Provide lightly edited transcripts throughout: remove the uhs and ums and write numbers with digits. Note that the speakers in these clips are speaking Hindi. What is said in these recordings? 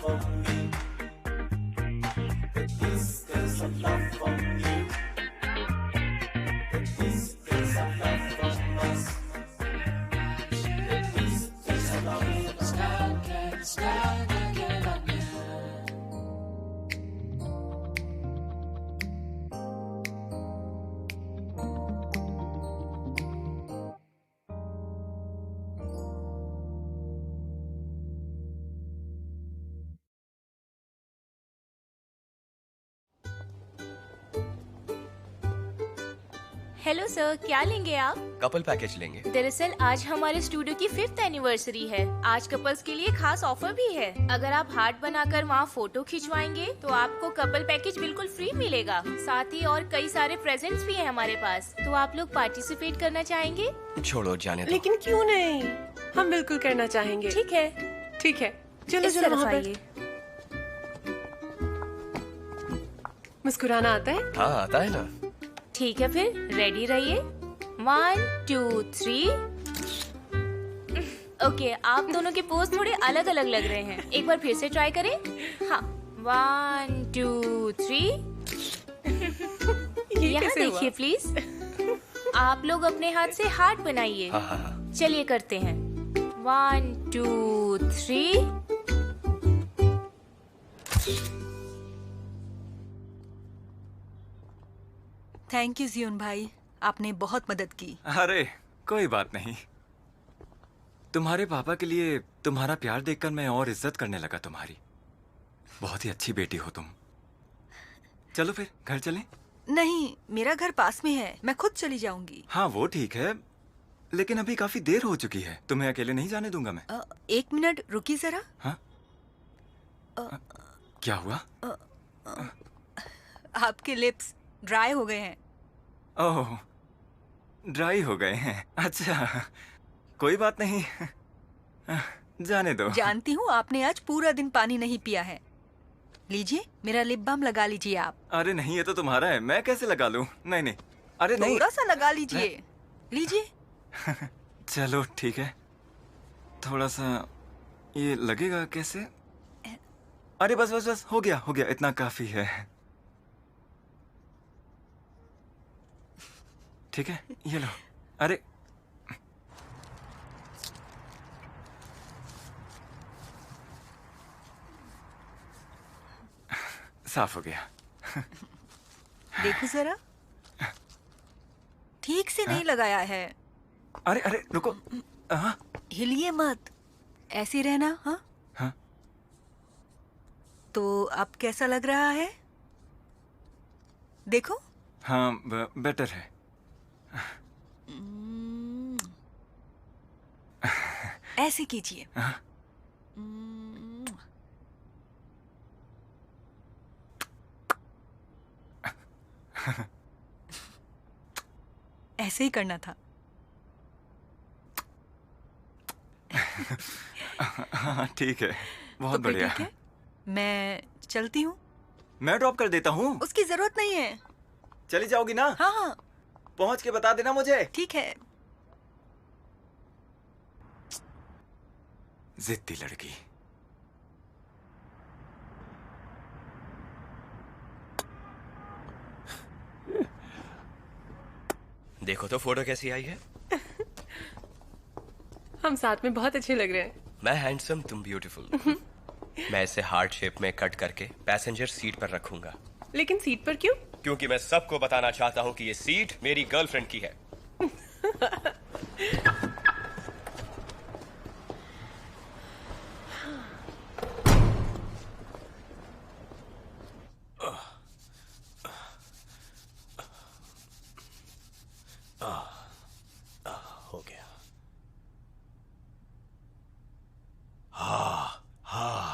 for me. This is a love for you. This is a love from us. This is a love from us. Stand again on you. Hello sir, क्या लेंगे आप? कपल पैकेज लेंगे। दरअसल आज हमारे स्टूडियो की 5th एनिवर्सरी है। आज कपल्स के लिए खास ऑफर भी है। अगर आप हार्ट बनाकर वहाँ फोटो खिंचवाएंगे तो आपको कपल पैकेज बिल्कुल फ्री मिलेगा। साथ ही और कई सारे प्रेजेंट्स भी हैं हमारे पास। तो आप लोग पार्टिसिपेट करना चाहेंगे? छोड़ो, जाने दो। लेकिन क्यों नहीं, हम बिल्कुल करना चाहेंगे। ठीक है, ठीक है, चलो इस चलो तरफ वहाँ पे। आइए। मुस्कुराना आता है? हाँ, आता है ना। ठीक है, फिर रेडी रहिए। 1 2 3। ओके, आप दोनों के पोज थोड़े अलग अलग लग रहे हैं। एक बार फिर से ट्राई करें। हाँ, 1 2 3। ये यहाँ कैसे हुआ? देखिए प्लीज। आप लोग अपने हाथ से हार्ट बनाइए। हाँ हाँ हाँ। चलिए करते हैं। 1 2 3। थैंक यू जियोन भाई, आपने बहुत मदद की। अरे कोई बात नहीं। तुम्हारे पापा के लिए तुम्हारा प्यार देखकर मैं और इज्जत करने लगा तुम्हारी। बहुत ही अच्छी बेटी हो तुम। चलो फिर घर चलें? नहीं, मेरा घर पास में है, मैं खुद चली जाऊंगी। हाँ वो ठीक है, लेकिन अभी काफी देर हो चुकी है। तुम्हें अकेले नहीं जाने दूंगा मैं। 1 मिनट रुकी जरा। हाँ? क्या हुआ? आपके लिप्स ड्राई हो गए हैं। ओह, ड्राई हो गए हैं। अच्छा, कोई बात नहीं, जाने दो। जानती हूँ आपने आज पूरा दिन पानी नहीं पिया है। लीजिए, मेरा लिप बाम लगा लीजिए आप। अरे नहीं, ये तो तुम्हारा है, मैं कैसे लगा लूं? नहीं नहीं, अरे नहीं। थोड़ा सा लगा लीजिए। लीजिए। चलो ठीक है, थोड़ा सा ये लगेगा कैसे? अरे बस बस बस, हो गया हो गया, इतना काफी है। ठीक है, ये लो। अरे साफ हो गया। देखो जरा, ठीक से नहीं लगाया है। अरे अरे रुको। हाँ हिलिए मत, ऐसे रहना। हाँ हाँ। तो अब कैसा लग रहा है? देखो। हाँ, बेटर है। ऐसे कीजिए। ऐसे ही करना था। हाँ ठीक है, बहुत तो फिर बढ़िया। ठीक है, मैं चलती हूँ। मैं ड्रॉप कर देता हूँ। उसकी जरूरत नहीं है। चली जाओगी ना? हाँ हाँ पहुँच के बता देना मुझे। ठीक है। जिद्दी लड़की। देखो तो फोटो कैसी आई है। हम साथ में बहुत अच्छे लग रहे हैं। मैं हैंडसम, तुम ब्यूटीफुल। मैं इसे हार्ट शेप में कट करके पैसेंजर सीट पर रखूंगा। लेकिन सीट पर क्यों? क्योंकि मैं सबको बताना चाहता हूँ कि ये सीट मेरी गर्लफ्रेंड की है। हो गया। हाँ हाँ।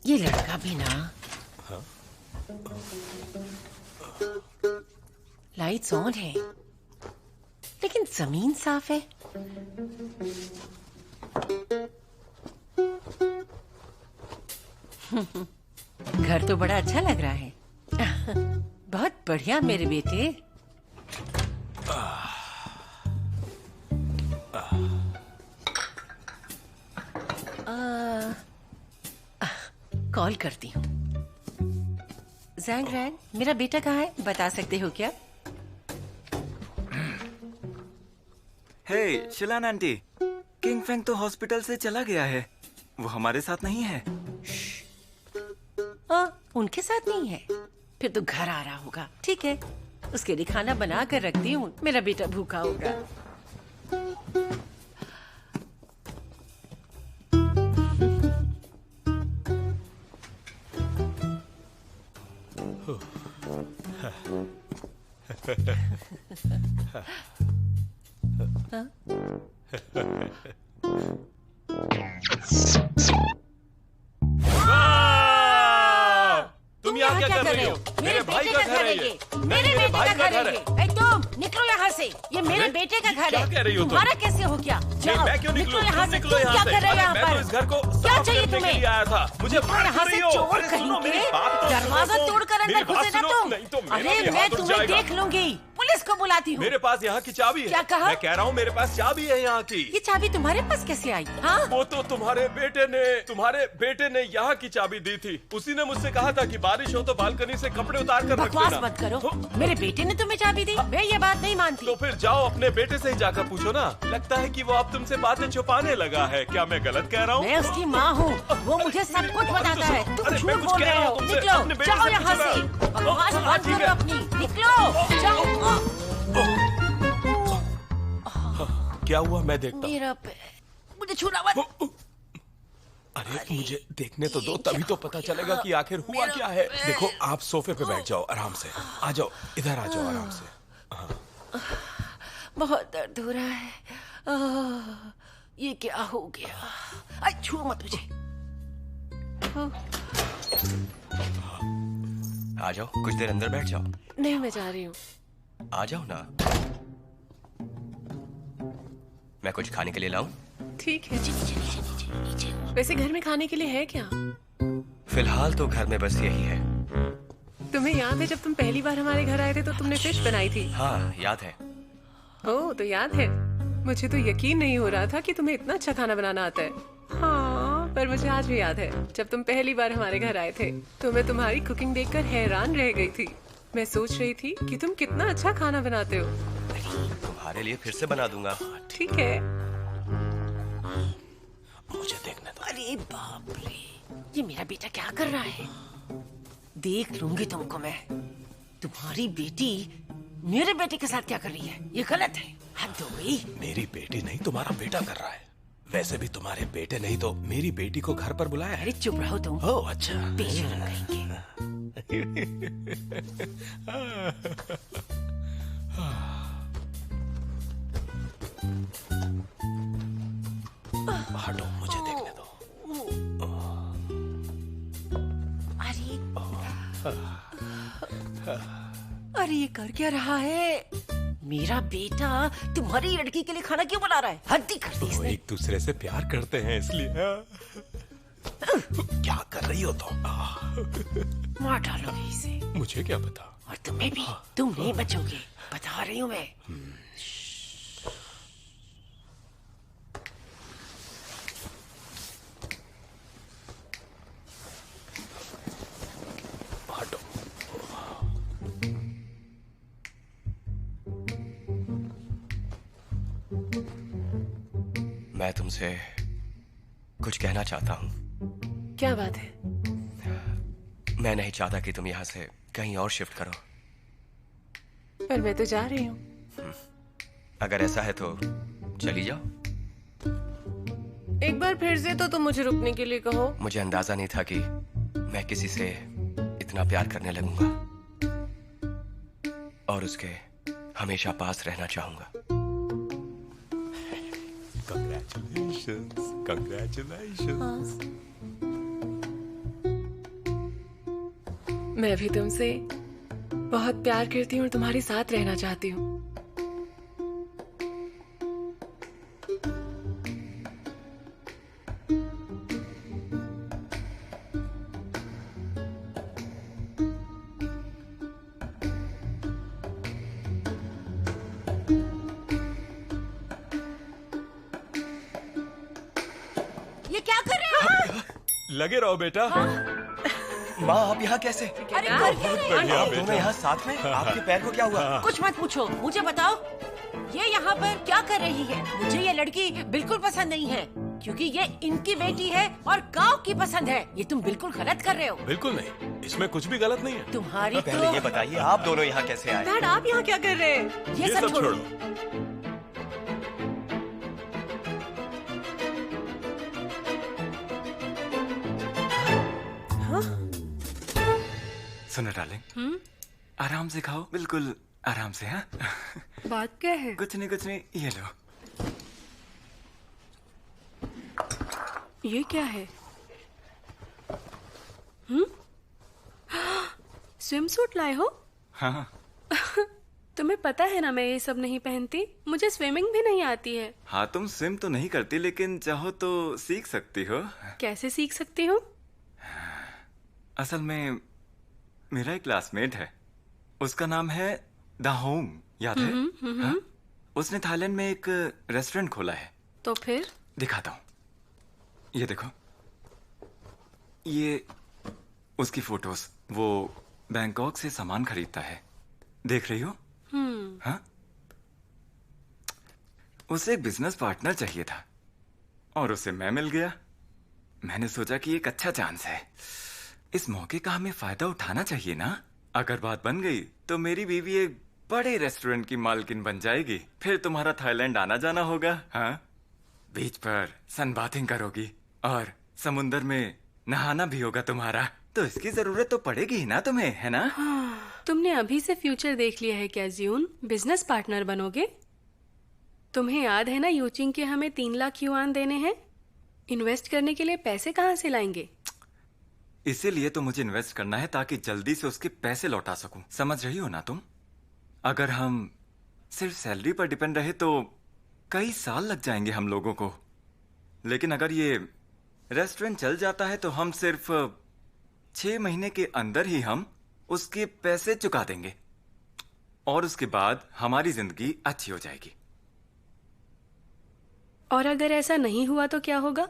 ये लड़का भी ना। लाइट्स ऑन है, लेकिन जमीन साफ है। घर तो बड़ा अच्छा लग रहा है। बहुत बढ़िया मेरे बेटे। कॉल करती हूँ। जैंग रैन, मेरा बेटा कहाँ है, बता सकते हो क्या? हे शिलान आंटी, किंग फेंग तो हॉस्पिटल से चला गया है। वो हमारे साथ नहीं है। उनके साथ नहीं है? फिर तो घर आ रहा होगा। ठीक है, उसके लिए खाना बना कर रखती हूँ। मेरा बेटा भूखा होगा। तुम यहाँ क्या कर रही हो? मेरे भाई का घर है ये। मेरे भाई का घर है ये। तुम निकलो यहाँ से। ये मेरे बेटे का घर है। क्या कह रही हो तुम? तुम्हारा कैसे हो क्या? जाओ, मैं क्यों निकलूं? यहाँ से। निकलो तुम यहाँ क्या से। कर रहे हो यहाँ मैं तो पर? इस घर को क्या साफ चाहिए करने के तुम्हें? लिए आया था। मुझे मार यहाँ क्यों से रही हो? चोर अरे कहीं सुनो, मेरी के बात तो सुनो। दरवाजा तोड़कर अंदर मेरी बात घुसे ना सुनो। तुम। नहीं तो मेरा अरे भी मैं हाथ उठ तुम्हें जाएगा। देख लूंगी। पुलिस को बुलाती हूँ। मेरे पास यहाँ की चाबी है। क्या कहा? मैं कह रहा हूँ मेरे पास चाबी है यहाँ की। ये चाबी तुम्हारे पास कैसे आई? हाँ, वो तो तुम्हारे बेटे ने यहाँ की चाबी दी थी। उसी ने मुझसे कहा था कि बारिश हो तो बालकनी से कपड़े उतार कर रख बकवास देना। मत करो। मेरे बेटे ने तुम्हें चाबी दी? मैं ये बात नहीं मानती। तो फिर जाओ अपने बेटे से ही जाकर पूछो ना। लगता है कि वो अब तुमसे बातें छुपाने लगा है। क्या मैं गलत कह रहा हूँ? मैं उसकी माँ हूँ। वो मुझे सब कुछ बताता है। तुम अरे, झूठ मैं कुछ बोल कह रहे रहा हूँ हो। तुमसे। निकलो, अपने बेटे जाओ से यहाँ पूछो से। ना। बकवास हाँ, बंद ठीक करो है। अपनी। निकलो, जाओ। क्या हुआ? मैं देखता हूँ। मेरा पैर, मुझे छूना मत। अरे मुझे देखने तो दो, तभी तो पता चलेगा कि आखिर हुआ क्या है। देखो आप सोफे पे बैठ जाओ आराम से। आ जाओ, इधर आ जाओ आराम से। बहुत दर्द हो रहा है। ये क्या हो गया? छू मत मुझे। आ जाओ, कुछ देर अंदर बैठ जाओ। नहीं, मैं जा रही हूँ। आ जाओ ना। मैं कुछ खाने के लिए लाऊं? ठीक है। वैसे घर में खाने के लिए है क्या? फिलहाल तो घर में बस यही है। तुम्हें याद है जब तुम पहली बार हमारे घर आए थे तो तुमने फिश बनाई थी? हाँ, याद है। ओह, तो याद है। मुझे तो यकीन नहीं हो रहा था कि तुम्हें इतना अच्छा खाना बनाना आता है। हाँ, पर मुझे आज भी याद है जब तुम पहली बार हमारे घर आए थे तो मैं तुम्हारी कुकिंग देखकर हैरान रह गई थी। मैं सोच रही थी कि तुम कितना अच्छा खाना बनाते हो। तुम्हारे लिए फिर से बना दूंगा। ठीक है। मुझे देखने दो। अरे बाप रे, ये मेरा बेटा क्या कर रहा है? देख लूंगी तुमको मैं। तुम्हारी बेटी मेरे बेटे के साथ क्या कर रही है? ये गलत है। हद हो गई। मेरी बेटी नहीं, तुम्हारा बेटा कर रहा है। वैसे भी तुम्हारे बेटे नहीं तो मेरी बेटी को घर पर बुलाया है। अरे चुप रहो तुम। ओह अच्छा। बेशरम कहीं के। हटो, मुझे देखने दो। अरे ये कर क्या रहा है? मेरा बेटा तुम्हारी लड़की के लिए खाना क्यों बना रहा है? हद ही कर दी वो इसने। एक दूसरे से प्यार करते हैं इसलिए। क्या कर रही हो तुम? मार डालोगे इसे। मुझे क्या पता। और तुम्हें भी। तुम नहीं बचोगे, बता रही हूँ मैं। हटो। मैं तुमसे कुछ कहना चाहता हूँ। क्या बात है? मैं नहीं चाहता कि तुम यहाँ से कहीं और शिफ्ट करो। पर मैं तो जा रही हूँ। अगर ऐसा है तो चली जाओ। एक बार फिर से तो तुम मुझे रुकने के लिए कहो। मुझे अंदाजा नहीं था कि मैं किसी से इतना प्यार करने लगूंगा और उसके हमेशा पास रहना चाहूंगा। Congratulations. मैं भी तुमसे बहुत प्यार करती हूँ और तुम्हारे साथ रहना चाहती हूँ। ये क्या कर रहे हो? लगे रहो बेटा। माँ आप यहाँ कैसे? अरे कर क्या रहे हो? आप दोनों यहाँ साथ में? आपके पैर को क्या हुआ? कुछ मत पूछो, मुझे बताओ ये यहाँ पर क्या कर रही है? मुझे ये लड़की बिल्कुल पसंद नहीं है क्योंकि ये इनकी बेटी है और गांव की पसंद है। ये तुम बिल्कुल गलत कर रहे हो। बिल्कुल नहीं, इसमें कुछ भी गलत नहीं है। तुम्हारी पहले ये बताइए आप दोनों यहाँ कैसे आए? डैड आप यहाँ क्या कर रहे हैं? ये सब छोड़ो। सुनो डार्लिंग, आराम से खाओ, बिल्कुल आराम से। हाँ बात क्या है? कुछ नहीं, ये लो। ये क्या है? स्विम सूट लाए हो? हाँ तुम्हें पता है ना मैं ये सब नहीं पहनती, मुझे स्विमिंग भी नहीं आती है। हाँ, तुम स्विम तो नहीं करती लेकिन चाहो तो सीख सकती हो। कैसे सीख सकती हूँ? असल में मेरा एक क्लासमेट है, उसका नाम है दाहोम, याद है? हाँ? उसने थाईलैंड में एक रेस्टोरेंट खोला है। तो फिर? दिखाता हूँ, ये देखो, ये उसकी फोटोज। वो बैंकॉक से सामान खरीदता है, देख रही हो? हाँ? उसे एक बिजनेस पार्टनर चाहिए था और उसे मैं मिल गया। मैंने सोचा कि एक अच्छा चांस है, इस मौके का हमें फायदा उठाना चाहिए ना। अगर बात बन गई तो मेरी बीवी एक बड़े रेस्टोरेंट की मालकिन बन जाएगी। फिर तुम्हारा थाईलैंड आना जाना होगा। हाँ, बीच पर सनबाथिंग करोगी और समुंदर में नहाना भी होगा तुम्हारा, तो इसकी जरूरत तो पड़ेगी ही ना तुम्हें, है ना? तुमने अभी से फ्यूचर देख लिया है क्या जियून? बिजनेस पार्टनर बनोगे? तुम्हें याद है ना यूचिंग के हमें 3 लाख युआन देने हैं? इन्वेस्ट करने के लिए पैसे कहाँ से लाएंगे? इसीलिए तो मुझे इन्वेस्ट करना है ताकि जल्दी से उसके पैसे लौटा सकूं। समझ रही हो ना तुम? अगर हम सिर्फ सैलरी पर डिपेंड रहे तो कई साल लग जाएंगे हम लोगों को, लेकिन अगर ये रेस्टोरेंट चल जाता है तो हम सिर्फ 6 महीने के अंदर ही हम उसके पैसे चुका देंगे और उसके बाद हमारी जिंदगी अच्छी हो जाएगी। और अगर ऐसा नहीं हुआ तो क्या होगा?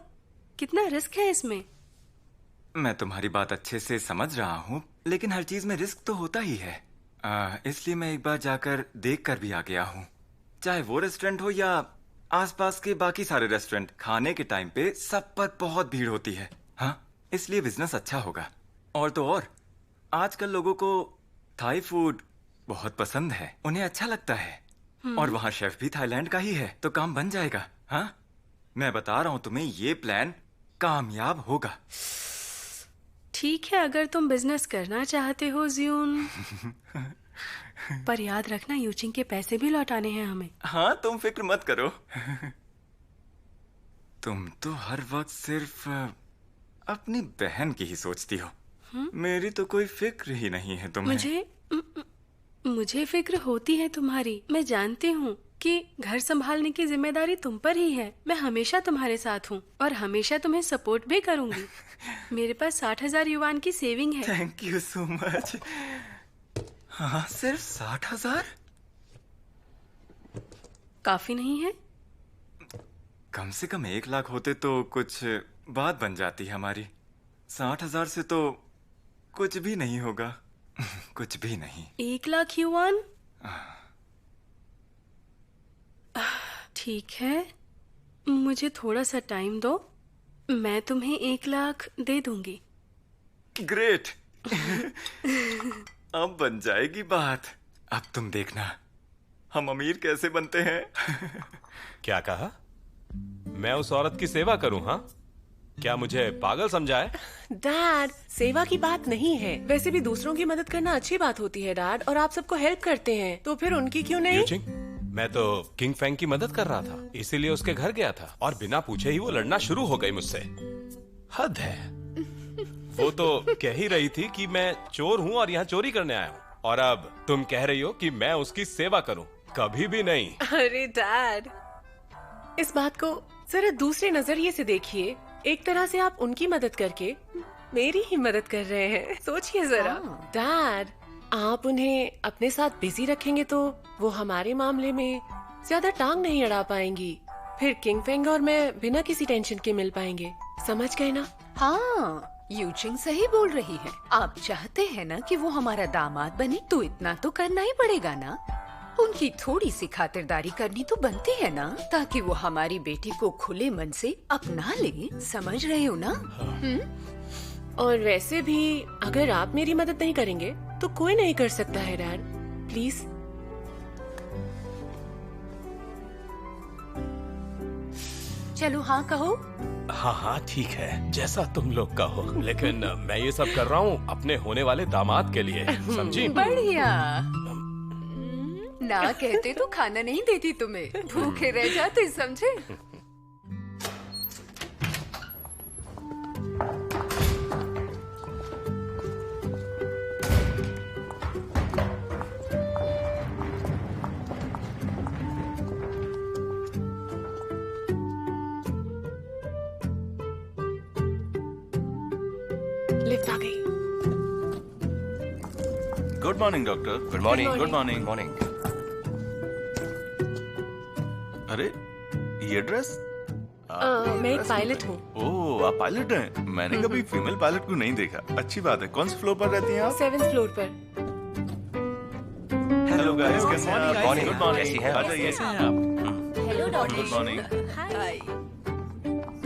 कितना रिस्क है इसमें? मैं तुम्हारी बात अच्छे से समझ रहा हूँ, लेकिन हर चीज में रिस्क तो होता ही है। इसलिए मैं एक बार जाकर देख कर भी आ गया हूँ। चाहे वो रेस्टोरेंट हो या आसपास के बाकी सारे रेस्टोरेंट, खाने के टाइम पे सब पर बहुत भीड़ होती है। हाँ, इसलिए बिजनेस अच्छा होगा। और तो और आजकल लोगों को थाई फूड बहुत पसंद है, उन्हें अच्छा लगता है। और वहाँ शेफ भी थाईलैंड का ही है, तो काम बन जाएगा। हाँ, मैं बता रहा हूँ तुम्हें, ये प्लान कामयाब होगा। ठीक है, अगर तुम बिजनेस करना चाहते हो जियून, पर याद रखना यूचिंग के पैसे भी लौटाने हैं हमें। हाँ, तुम फिक्र मत करो। तुम तो हर वक्त सिर्फ अपनी बहन की ही सोचती हो। मेरी तो कोई फिक्र ही नहीं है तुम्हें। मुझे फिक्र होती है तुम्हारी। मैं जानती हूँ कि घर संभालने की जिम्मेदारी तुम पर ही है। मैं हमेशा तुम्हारे साथ हूँ और हमेशा तुम्हें सपोर्ट भी करूंगी। मेरे पास 60,000 युआन की सेविंग है। Thank you so much. हाँ, सिर्फ 60,000? काफी नहीं है? कम से कम 1 लाख होते तो कुछ बात बन जाती हमारी। 60,000 से तो कुछ भी नहीं होगा। कुछ भी नहीं। 1 लाख युआन? ठीक है, मुझे थोड़ा सा टाइम दो, मैं तुम्हें 1 लाख दे दूंगी। ग्रेट। अब बन जाएगी बात। अब तुम देखना हम अमीर कैसे बनते हैं। क्या कहा? मैं उस औरत की सेवा करूं? हाँ, क्या मुझे पागल समझा है? डैड, सेवा की बात नहीं है। वैसे भी दूसरों की मदद करना अच्छी बात होती है डैड, और आप सबको हेल्प करते हैं, तो फिर उनकी क्यों नहीं? यूचिंग, मैं तो किंग फैंग की मदद कर रहा था, इसीलिए उसके घर गया था और बिना पूछे ही वो लड़ना शुरू हो गई मुझसे। हद है। वो तो कह ही रही थी कि मैं चोर हूँ और यहाँ चोरी करने आया हूँ, और अब तुम कह रही हो कि मैं उसकी सेवा करूँ। कभी भी नहीं। अरे डैड, इस बात को जरा दूसरे नजरिए से देखिए। एक तरह से आप उनकी मदद करके मेरी ही मदद कर रहे हैं। सोचिए जरा। डैड, आप उन्हें अपने साथ बिजी रखेंगे तो वो हमारे मामले में ज्यादा टांग नहीं अड़ा पाएंगी। फिर किंग फेंग और मैं बिना किसी टेंशन के मिल पाएंगे, समझ गए ना? हाँ, यूचिंग सही बोल रही है। आप चाहते हैं ना कि वो हमारा दामाद बने, तो इतना तो करना ही पड़ेगा ना। उनकी थोड़ी सी खातिरदारी करनी तो बनती है ना, ताकि वो हमारी बेटी को खुले मन से अपना ले। समझ रहे हो ना? और वैसे भी अगर आप मेरी मदद नहीं करेंगे तो कोई नहीं कर सकता है डैड, प्लीज। चलो हाँ कहो। हाँ हाँ ठीक है, जैसा तुम लोग कहो, लेकिन मैं ये सब कर रहा हूँ अपने होने वाले दामाद के लिए, समझी? बढ़िया। ना कहते तो खाना नहीं देती तुम्हें, भूखे रह जाते, समझे? लिफ्ट आ गई। Good morning doctor. Good morning. Good morning. Morning. अरे ये ड्रेस? मैं एक पायलट हूँ। ओह, आप पायलट हैं? मैंने कभी फीमेल पायलट को नहीं देखा। अच्छी बात है। कौन से फ्लोर पर रहती हैं आप? 7th फ्लोर पर। हेलो गाइस, कैसे हैं आप? मॉर्निंग। Good morning. कैसी हैं आप? आ जाइए। कैसे हैं आप? Hello doctor. Good morning. Hi.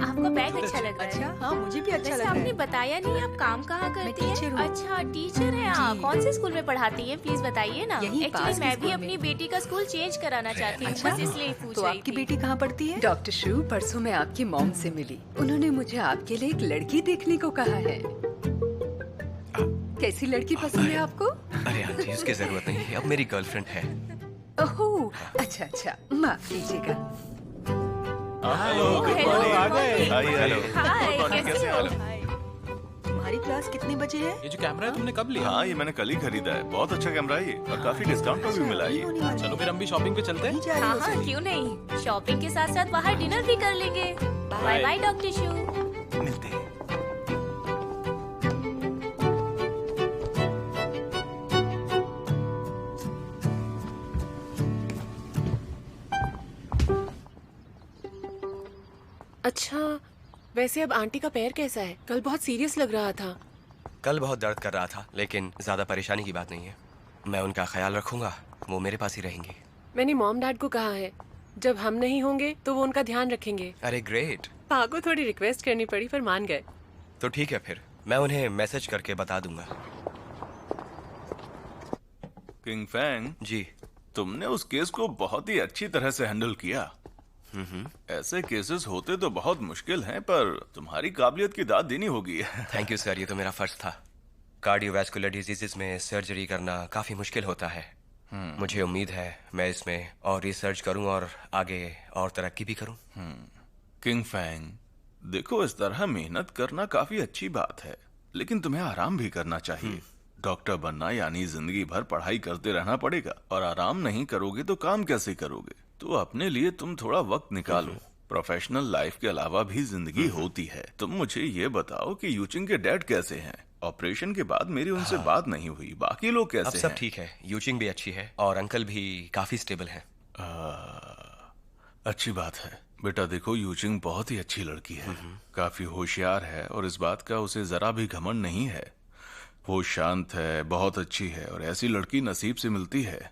आपका बैग अच्छा लग रहा है। अच्छा, हाँ मुझे भी अच्छा वैसे लग रहा आपने है। बताया नहीं, आप काम कहाँ करती टीचर हैं? हूँ। अच्छा, टीचर हैं आप। कौन से स्कूल में पढ़ाती हैं, प्लीज बताइए ना। यहीं एक्चुअली पास के मैं भी स्कूल अपनी में। बेटी का स्कूल चेंज कराना चाहती हूँ, बस इसलिए ही पूछ तो रही आपकी थी। बेटी कहाँ पढ़ती है? डॉक्टर शू, परसों मैं आपकी मॉम से मिली। उन्होंने मुझे आपके लिए एक लड़की देखने को कहा है। कैसी लड़की पसंद है आपको? अरे आंटी, उसकी जरूरत नहीं है, अब मेरी गर्लफ्रेंड है। ओह, अच्छा अच्छा, माफ कीजिएगा। Hello, good hello, morning. good morning। आइए, आइए। हाय, गुड मॉर्निंग, कैसे कैसे हो? हैं आप? तुम्हारी क्लास कितने बजे है? ये जो कैमरा है तुमने कब लिया? हाँ, ये मैंने कल ही खरीदा है। बहुत अच्छा कैमरा है ये, और काफी डिस्काउंट पर भी मिला है ये। चलो फिर हम भी शॉपिंग पे चलते हैं। नहीं जा रही हाँ हो हाँ, सभी? क्यों नहीं। शॉपिंग के साथ साथ बाहर डिनर भी कर लेंगे। बाय बाय डॉक्टर शू। मिलते हैं। अच्छा, वैसे अब आंटी का पैर कैसा है? कल बहुत सीरियस लग रहा था। कल बहुत दर्द कर रहा था, लेकिन ज्यादा परेशानी की बात नहीं है। मैं उनका ख्याल रखूंगा, वो मेरे पास ही रहेंगी। मैंने मॉम डैड को कहा है, जब हम नहीं होंगे तो वो उनका ध्यान रखेंगे। अरे ग्रेट। पापा को थोड़ी रिक्वेस्ट करनी पड़ी पर मान गए। तो ठीक है, फिर मैं उन्हें मैसेज करके बता दूंगा। किंग फैंग, जी। तुमने उस केस को बहुत ही अच्छी तरह से हैंडल किया। ऐसे केसेस होते तो बहुत मुश्किल हैं, पर तुम्हारी काबिलियत की दाद देनी होगी। थैंक यू सर, ये तो मेरा फर्ज था। कार्डियोवैस्कुलर डिजीजेस में सर्जरी करना काफी मुश्किल होता है। मुझे उम्मीद है मैं इसमें और रिसर्च करूं और आगे और तरक्की भी करूं। किंग फैंग, देखो, इस तरह मेहनत करना काफी अच्छी बात है, लेकिन तुम्हें आराम भी करना चाहिए। डॉक्टर बनना यानी जिंदगी भर पढ़ाई करते रहना पड़ेगा, और आराम नहीं करोगे तो काम कैसे करोगे? तो अपने लिए तुम थोड़ा वक्त निकालो। प्रोफेशनल लाइफ के अलावा भी जिंदगी होती है। तुम मुझे ये बताओ कि यूचिंग के डैड कैसे हैं? ऑपरेशन के बाद मेरी उनसे बात नहीं हुई। बाकी लोग कैसे अब हैं? सब ठीक है, यूचिंग भी अच्छी है और अंकल भी काफी स्टेबल हैं। अच्छी बात है। बेटा देखो, यूचिंग बहुत ही अच्छी लड़की है, काफी होशियार है, और इस बात का उसे जरा भी घमंड नहीं है। वो शांत है, बहुत अच्छी है, और ऐसी लड़की नसीब से मिलती है।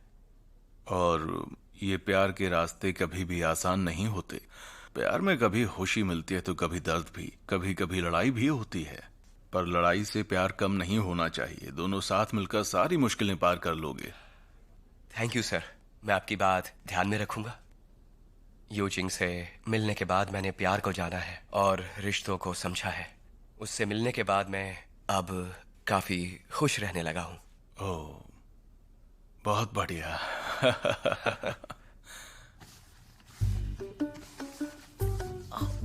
और ये प्यार के रास्ते कभी भी आसान नहीं होते। प्यार में कभी खुशी मिलती है तो कभी दर्द भी, कभी कभी लड़ाई भी होती है, पर लड़ाई से प्यार कम नहीं होना चाहिए। दोनों साथ मिलकर सारी मुश्किलें पार कर लोगे। थैंक यू सर, मैं आपकी बात ध्यान में रखूंगा। यूचिंग से मिलने के बाद मैंने प्यार को जाना है और रिश्तों को समझा है। उससे मिलने के बाद मैं अब काफी खुश रहने लगा हूँ। ओह, बहुत बढ़िया।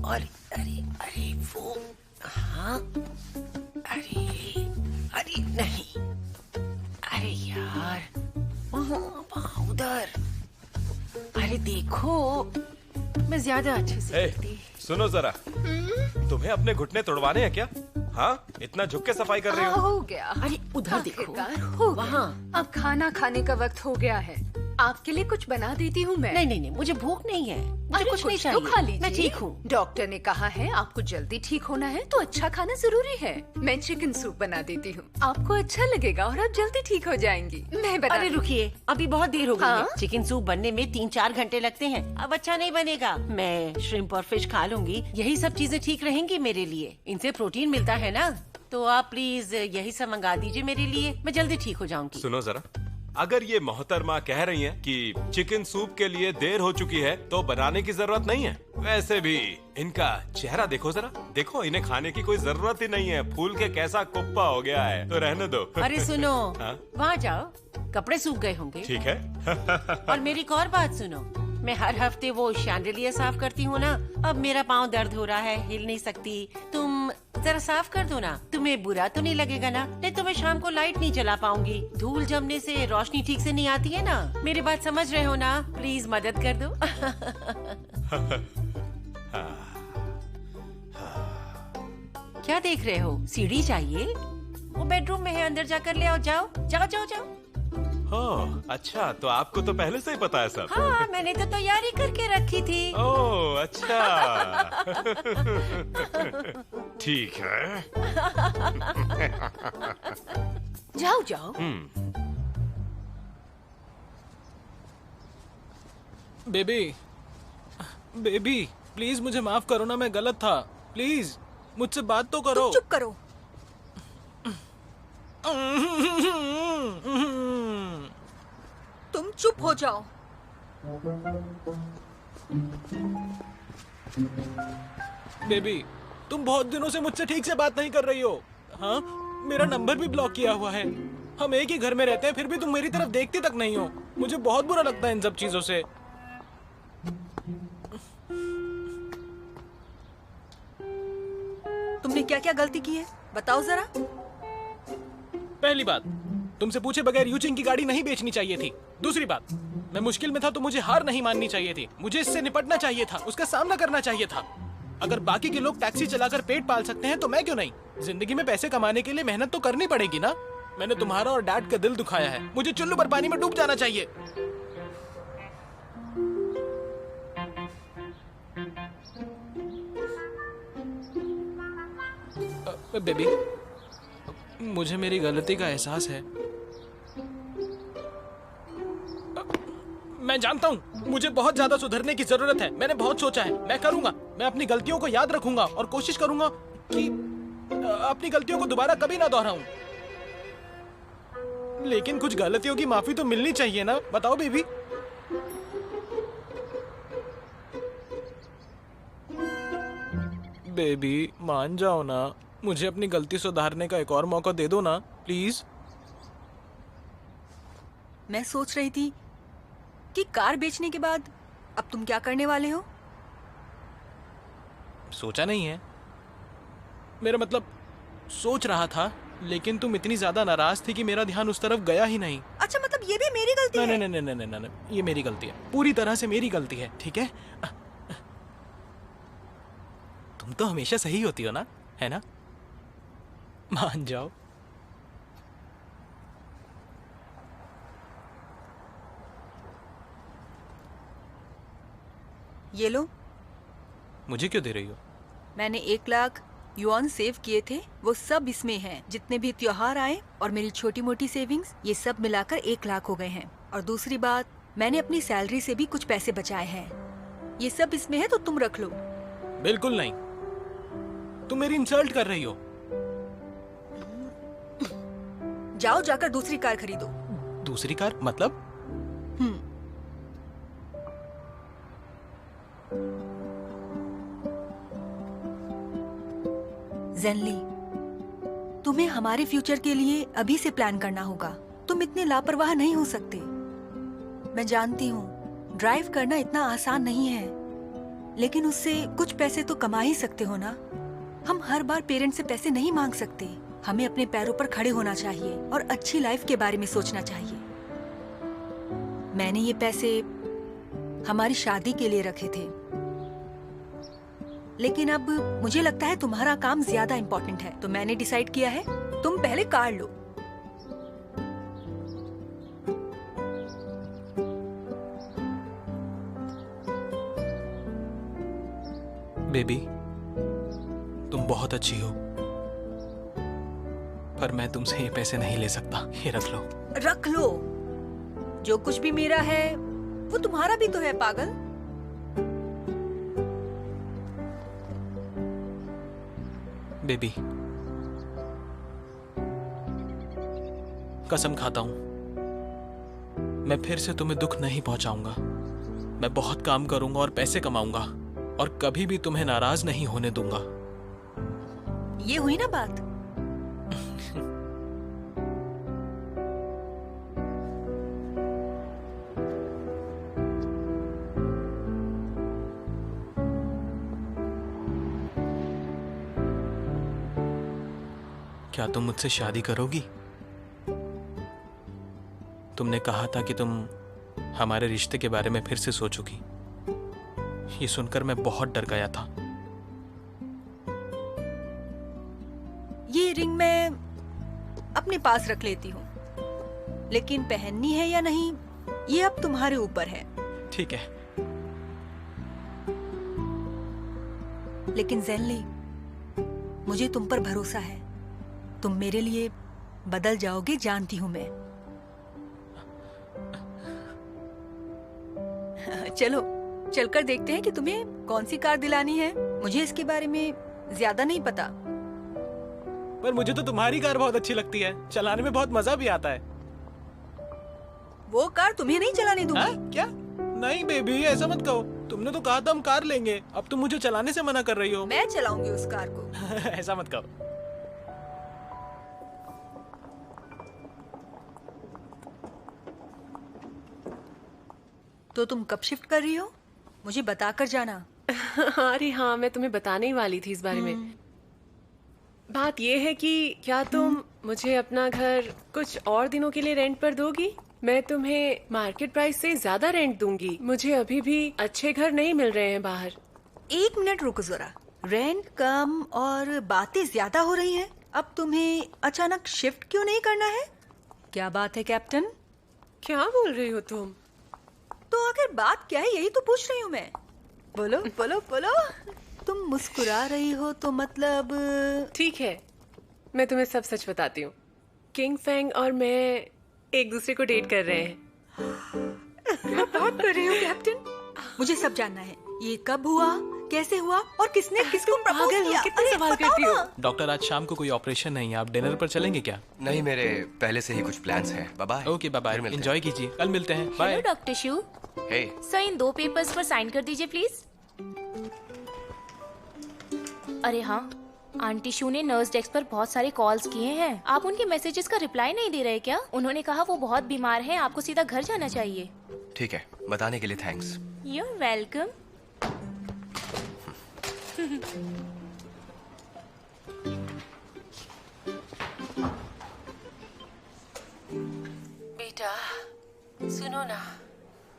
अरे अरे अरे वो, हाँ, अरे अरे नहीं, अरे यार, वहाँ उधर, अरे देखो, मैं ज्यादा अच्छे से ए, करती। सुनो जरा, तुम्हें अपने घुटने तोड़वाने हैं क्या? हाँ, इतना झुक के सफाई कर रही हो। हो गया। अरे उधर देखो, आखिरकार हो गया। वहाँ। अब खाना खाने का वक्त हो गया है। आपके लिए कुछ बना देती हूँ मैं। नहीं नहीं नहीं, मुझे भूख नहीं है, मुझे अरे कुछ नहीं तो चाहिए। खा लीजिए। मैं ठीक हूँ। डॉक्टर ने कहा है आपको जल्दी ठीक होना है तो अच्छा खाना जरूरी है। मैं चिकन सूप बना देती हूँ, आपको अच्छा लगेगा और आप जल्दी ठीक हो जाएंगी। मैं बता अरे रुकिए, अभी बहुत देर हो गई हाँ? है। चिकन सूप बनने में 3-4 घंटे लगते हैं, अब अच्छा नहीं बनेगा। मैं श्रिम्प और फिश खा लूंगी, यही सब चीजें ठीक रहेंगी मेरे लिए। इनसे प्रोटीन मिलता है ना, तो आप प्लीज यही सब मंगा दीजिए मेरे लिए, मैं जल्दी ठीक हो जाऊंगी। सुनो जरा, अगर ये मोहतरमा कह रही हैं कि चिकन सूप के लिए देर हो चुकी है तो बनाने की जरूरत नहीं है। वैसे भी इनका चेहरा देखो जरा, देखो इन्हें खाने की कोई जरूरत ही नहीं है, फूल के कैसा कुप्पा हो गया है, तो रहने दो। अरे सुनो, हाँ? वहाँ जाओ, कपड़े सूख गए होंगे। ठीक है। और मेरी एक और बात सुनो, मैं हर हफ्ते वो शैंडलियर साफ करती हूँ ना, अब मेरा पाँव दर्द हो रहा है, हिल नहीं सकती, तुम जरा साफ कर दो ना। तुम्हें बुरा तो नहीं लगेगा ना? नहीं तो मैं शाम को लाइट नहीं जला पाऊंगी, धूल जमने से रोशनी ठीक से नहीं आती है ना। मेरी बात समझ रहे हो ना? प्लीज मदद कर दो। क्या देख रहे हो? सीढ़ी चाहिए? वो बेडरूम में है, अंदर जाकर ले आओ। जाओ जाओ जाओ जाओ। ओह अच्छा, तो आपको तो पहले से ही पता है सब। हाँ, मैंने तो तैयारी करके रखी थी। ओह अच्छा। ठीक है। जाओ जाओ। बेबी, बेबी प्लीज मुझे माफ करो ना, मैं गलत था। प्लीज मुझसे बात तो करो। तुम चुप करो। तुम चुप हो जाओ। बेबी, तुम बहुत दिनों से मुझसे ठीक से बात नहीं कर रही हो। हाँ, मेरा नंबर भी ब्लॉक किया हुआ है। हम एक ही घर में रहते हैं, फिर भी तुम मेरी तरफ देखती तक नहीं हो। मुझे बहुत बुरा लगता है इन सब चीजों से। तुमने क्या क्या गलती की है बताओ जरा। पहली बात, तुमसे पूछे बगैर यूचिंग की गाड़ी नहीं बेचनी चाहिए थी। दूसरी बात, मैं मुश्किल में था तो मुझे हार नहीं माननी चाहिए थी। मुझे इससे निपटना चाहिए था, उसका सामना करना चाहिए था। अगर बाकी के लोग टैक्सी चलाकर पेट पाल सकते हैं तो मैं क्यों नहीं? जिंदगी में पैसे कमाने के लिए मेहनत तो करनी पड़ेगी ना। मैंने तुम्हारा और डैड का दिल दुखाया है, मुझे चुल्लू पर पानी में डूब जाना चाहिए। बेबी, मुझे मेरी गलती का एहसास है। मैं जानता हूँ मुझे बहुत ज्यादा सुधरने की जरूरत है। मैंने बहुत सोचा है, मैं करूंगा। मैं अपनी गलतियों को याद रखूंगा और कोशिश करूंगा कि अपनी गलतियों को दोबारा कभी ना दोहराऊं। लेकिन कुछ गलतियों की माफी तो मिलनी चाहिए ना? बताओ बेबी। बेबी मान जाओ ना, मुझे अपनी गलती सुधारने का एक और मौका दे दो ना प्लीज। मैं सोच रही थी कि कार बेचने के बाद अब तुम क्या करने वाले हो? सोचा नहीं है, मेरा मतलब सोच रहा था, लेकिन तुम इतनी ज्यादा नाराज थी कि मेरा ध्यान उस तरफ गया ही नहीं। अच्छा, मतलब ये भी मेरी गलती है? नहीं नहीं नहीं नहीं नहीं, ये मेरी गलती है, पूरी तरह से मेरी गलती है। ठीक है, तुम तो हमेशा सही होती हो ना, है ना? मान जाओ। ये लो। मुझे क्यों दे रही हो? मैंने 1 लाख युआन सेव किए थे, वो सब इसमें हैं। जितने भी त्योहार आए और मेरी छोटी मोटी सेविंग्स, ये सब मिलाकर 1 लाख हो गए हैं। और दूसरी बात, मैंने अपनी सैलरी से भी कुछ पैसे बचाए हैं। ये सब इसमें है, तो तुम रख लो। बिल्कुल नहीं, तुम मेरी इंसल्ट कर रही हो। जाओ, जाकर दूसरी कार खरीदो। दूसरी कार मतलब? ज़ेनली, तुम्हें हमारे फ्यूचर के लिए अभी से प्लान करना होगा। तुम इतने लापरवाह नहीं हो सकते। मैं जानती हूँ ड्राइव करना इतना आसान नहीं है, लेकिन उससे कुछ पैसे तो कमा ही सकते हो ना। हम हर बार पेरेंट्स से पैसे नहीं मांग सकते। हमें अपने पैरों पर खड़े होना चाहिए और अच्छी लाइफ के बारे में सोचना चाहिए। मैंने ये पैसे हमारी शादी के लिए रखे थे, लेकिन अब मुझे लगता है तुम्हारा काम ज्यादा इम्पोर्टेंट है, तो मैंने डिसाइड किया है तुम पहले कार लो। बेबी, तुम बहुत अच्छी हो, पर मैं तुमसे ये पैसे नहीं ले सकता। ये रख लो। रख लो। जो कुछ भी मेरा है वो तुम्हारा भी तो है, पागल। बेबी, कसम खाता हूं, मैं फिर से तुम्हें दुख नहीं पहुंचाऊंगा। मैं बहुत काम करूंगा और पैसे कमाऊंगा और कभी भी तुम्हें नाराज नहीं होने दूंगा। ये हुई ना बात। क्या तुम मुझसे शादी करोगी? तुमने कहा था कि तुम हमारे रिश्ते के बारे में फिर से सोचोगी। ये सुनकर मैं बहुत डर गया था। ये रिंग मैं अपने पास रख लेती हूँ, लेकिन पहननी है या नहीं ये अब तुम्हारे ऊपर है। ठीक है। लेकिन ज़ेनली, मुझे तुम पर भरोसा है। तुम मेरे लिए बदल जाओगे, जानती हूं मैं। चलो चलकर देखते हैं कि तुम्हें कौन सी कार दिलानी है। मुझे इसके बारे में ज्यादा नहीं पता। पर मुझे तो तुम्हारी कार बहुत अच्छी लगती है, चलाने में बहुत मजा भी आता है। वो कार तुम्हें नहीं चलाने दूंगी। क्या? नहीं बेबी, ऐसा मत कहो। तुमने तो कहा था हम कार लेंगे, अब तुम मुझे चलाने से मना कर रही हो। मैं चलाऊंगी उस कार को। ऐसा मत कहो। तो तुम कब शिफ्ट कर रही हो? मुझे बताकर जाना। अरे हाँ, मैं तुम्हें बताने ही वाली थी इस बारे में। बात ये है कि क्या तुम मुझे अपना घर कुछ और दिनों के लिए रेंट पर दोगी? मैं तुम्हें मार्केट प्राइस से ज्यादा रेंट दूंगी। मुझे अभी भी अच्छे घर नहीं मिल रहे हैं बाहर। 1 मिनट रुको जरा। रेंट कम और बातें ज्यादा हो रही हैं। अब तुम्हें अचानक शिफ्ट क्यों नहीं करना है? क्या बात है कैप्टन? क्या बोल रही हो तुम? तो आखिर बात क्या है, यही तो पूछ रही हूँ मैं। बोलो बोलो बोलो। तुम मुस्कुरा रही हो तो मतलब? ठीक है, मैं तुम्हें सब सच बताती हूँ। किंग फेंग और मैं एक दूसरे को डेट कर रहे हैं। क्या बात कर रही हो कैप्टन? मुझे सब जानना है। ये कब हुआ, कैसे हुआ और किसने किसको प्रपोज किया? कितने सवाल करती हो? डॉक्टर, आज शाम को कोई ऑपरेशन नहीं है, आप डिनर पर चलेंगे क्या? नहीं, मेरे पहले से ही कुछ प्लान्स हैं। Bye bye. Okay bye bye, enjoy कीजिए, कल मिलते हैं। बाय। हेलो डॉक्टर शू। हे सर, इन 2 पेपर्स पर साइन कर दीजिए प्लीज। अरे हाँ, आंटी शू ने नर्स डेस्क पर बहुत सारे कॉल्स किए हैं। आप उनके मैसेजेस का रिप्लाई नहीं दे रहे क्या? उन्होंने कहा वो बहुत बीमार हैं, आपको सीधा घर जाना चाहिए। ठीक है, बताने के लिए थैंक्स। You are welcome. बेटा सुनो ना,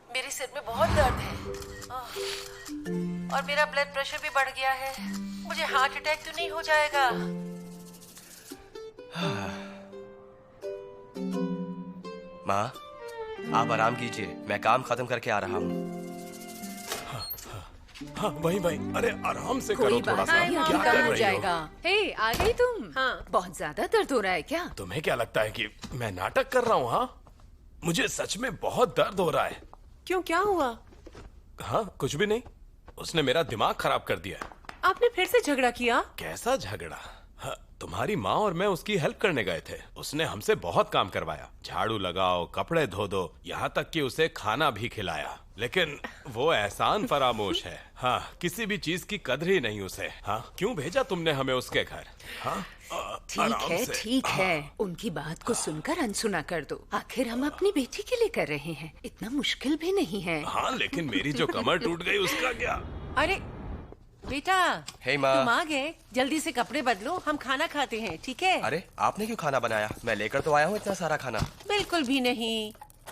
मेरे सिर में बहुत दर्द है और मेरा ब्लड प्रेशर भी बढ़ गया है। मुझे हार्ट अटैक तो नहीं हो जाएगा? माँ, आप आराम कीजिए, मैं काम खत्म करके आ रहा हूँ। हाँ वही वही। अरे आराम से कोई करो थोड़ा बात सा। नहीं, क्या अभी कर काम हो रही जाएगा। हो? हे, आ गई तुम? हाँ। बहुत ज्यादा दर्द हो रहा है क्या? तुम्हें क्या लगता है कि मैं नाटक कर रहा हूँ? हाँ, मुझे सच में बहुत दर्द हो रहा है। क्यों, क्या हुआ? हाँ कुछ भी नहीं, उसने मेरा दिमाग खराब कर दिया। आपने फिर से झगड़ा किया? कैसा झगड़ा? हाँ, तुम्हारी माँ और मैं उसकी हेल्प करने गए थे। उसने हमसे बहुत काम करवाया, झाड़ू लगाओ, कपड़े धो दो, यहाँ तक कि उसे खाना भी खिलाया। लेकिन वो एहसान फरामोश है। हाँ, किसी भी चीज की कदर ही नहीं उसे। हाँ, क्यों भेजा तुमने हमें उसके घर? हाँ, ठीक है, उनकी बात को सुनकर अनसुना कर दो। आखिर हम अपनी बेटी के लिए कर रहे हैं, इतना मुश्किल भी नहीं है। हाँ, लेकिन मेरी जो कमर टूट गई उसका क्या? अरे बेटा, हे माँ। तुम आ गए, जल्दी से कपड़े बदलो, हम खाना खाते हैं, ठीक है? अरे आपने क्यों खाना बनाया? मैं लेकर तो आया हूँ इतना सारा खाना। बिल्कुल भी नहीं,